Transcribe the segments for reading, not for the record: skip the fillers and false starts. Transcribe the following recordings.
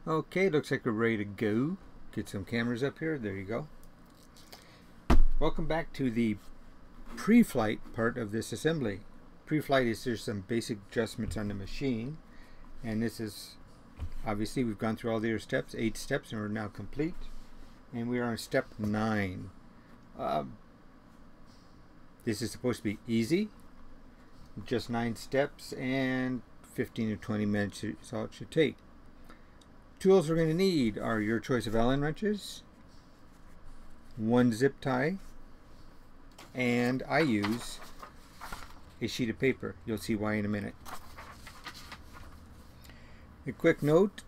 Okay, looks like we're ready to go. Get some cameras up here. There you go. Welcome back to the pre-flight part of this assembly. Pre-flight is there's some basic adjustments on the machine, and this is obviously we've gone through all the other steps, 8 steps, and we're now complete. And we are on step 9. This is supposed to be easy, just 9 steps, and 15 to 20 minutes is all it should take. Tools we're going to need are your choice of Allen wrenches, 1 zip tie, and I use a sheet of paper. You'll see why in a minute. A quick note,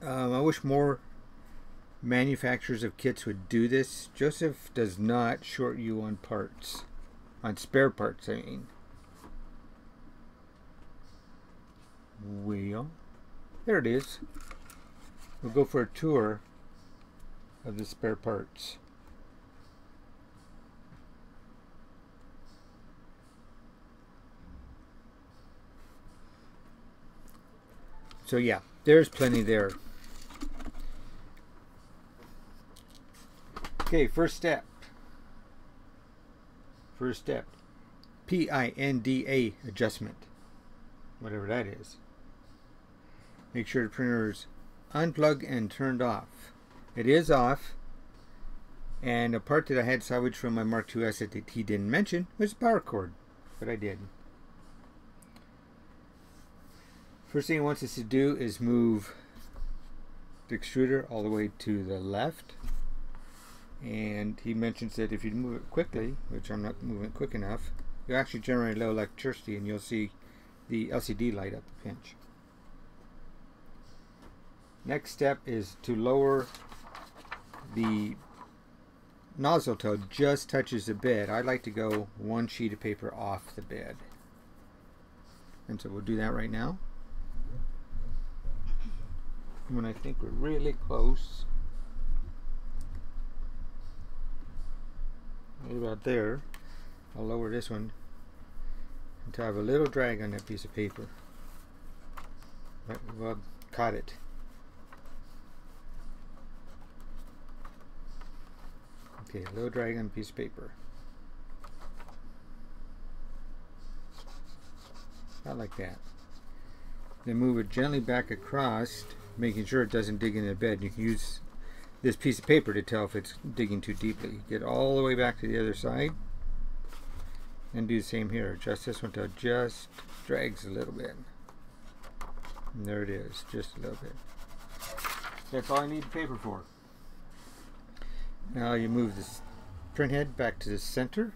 I wish more manufacturers of kits would do this. Joseph does not short you on parts, on spare parts I mean. Well, there it is. We'll go for a tour of the spare parts. So yeah, there's plenty there. Okay, first step. PINDA adjustment. Whatever that is. Make sure the printer is unplugged and turned off. It is off, and a part that I had salvaged from my MK2s that he didn't mention was the power cord, but I did. First thing he wants us to do is move the extruder all the way to the left, and he mentions that if you move it quickly, which I'm not moving it quick enough, you'll actually generate low electricity and you'll see the LCD light up a pinch. Next step is to lower the nozzle till it just touches the bed. I like to go 1 sheet of paper off the bed. And so we'll do that right now. When I think we're really close, right about there, I'll lower this one until I have a little drag on that piece of paper. Right, well, caught it. Okay, a little drag on a piece of paper. Not like that. Then move it gently back across, making sure it doesn't dig into the bed. You can use this piece of paper to tell if it's digging too deeply. Get all the way back to the other side and do the same here. Adjust this one till it just drags a little bit. And there it is, just a little bit. That's all I need the paper for. Now you move this print head back to the center,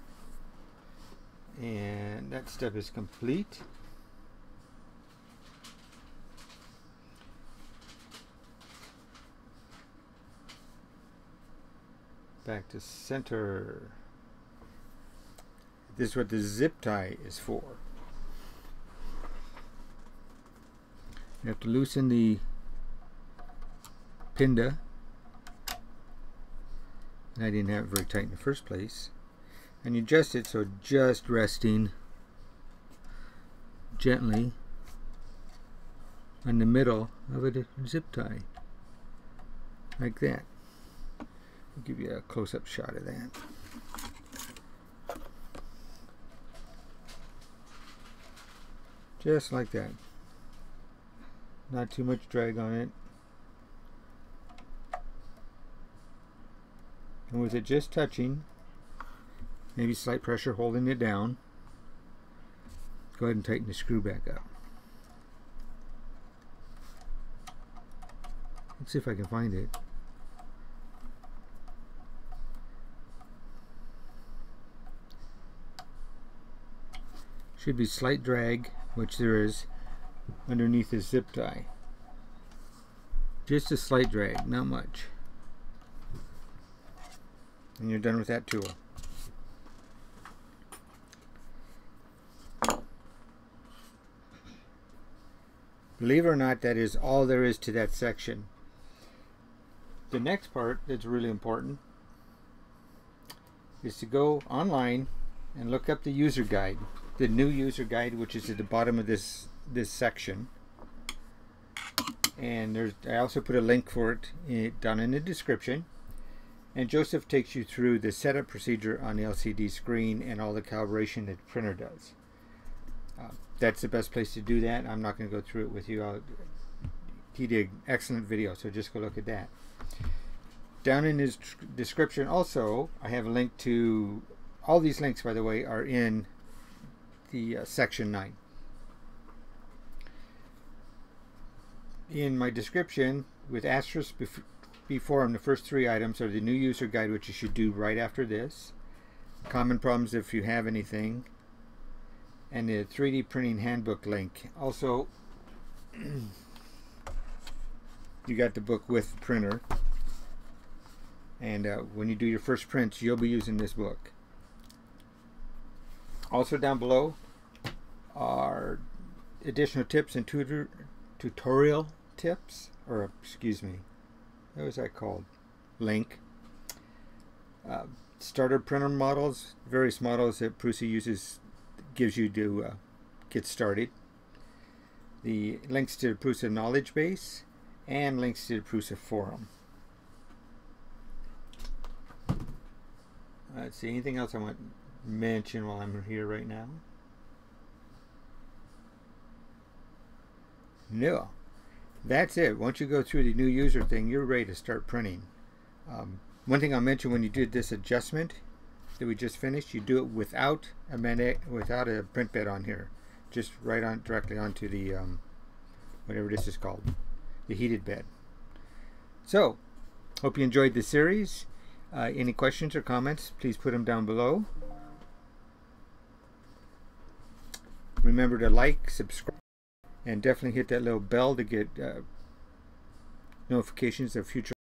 and that step is complete. Back to center. This is what the zip tie is for. You have to loosen the pinda. And I didn't have it very tight in the first place. And you adjust it so just resting gently in the middle of a zip tie. Like that. I'll give you a close-up shot of that. Just like that. Not too much drag on it. And with it just touching, maybe slight pressure holding it down, go ahead and tighten the screw back up. Let's see if I can find it. Should be slight drag, which there is, underneath the zip tie. Just a slight drag, not much. And you're done with that tool. Believe it or not, that is all there is to that section. The next part that's really important is to go online and look up the user guide, the new user guide, which is at the bottom of this section. And I also put a link for it down in the description. And Joseph takes you through the setup procedure on the LCD screen and all the calibration that the printer does. That's the best place to do that. I'm not going to go through it with you. He did an excellent video, so just go look at that. Down in his description also, I have a link to, all these links, by the way, are in the section 9. In my description, with asterisk before them, the first 3 items are the new user guide, which you should do right after this. Common problems if you have anything. And the 3D printing handbook link. Also, you got the book with the printer. And when you do your first prints, you'll be using this book. Also down below are additional tips and tutorial tips, or excuse me, what was that called? Link. Starter printer models, various models that Prusa uses, gives you to get started. The links to the Prusa knowledge base and links to the Prusa forum. Let's see, anything else I want to mention while I'm here right now? No. That's it. Once you go through the new user thing, you're ready to start printing. One thing I'll mention, when you did this adjustment that we just finished, you do it without a print bed on here. Just right on directly onto the whatever this is called, the heated bed. So, hope you enjoyed the series. Any questions or comments, please put them down below. Remember to like, subscribe, and definitely hit that little bell to get notifications of future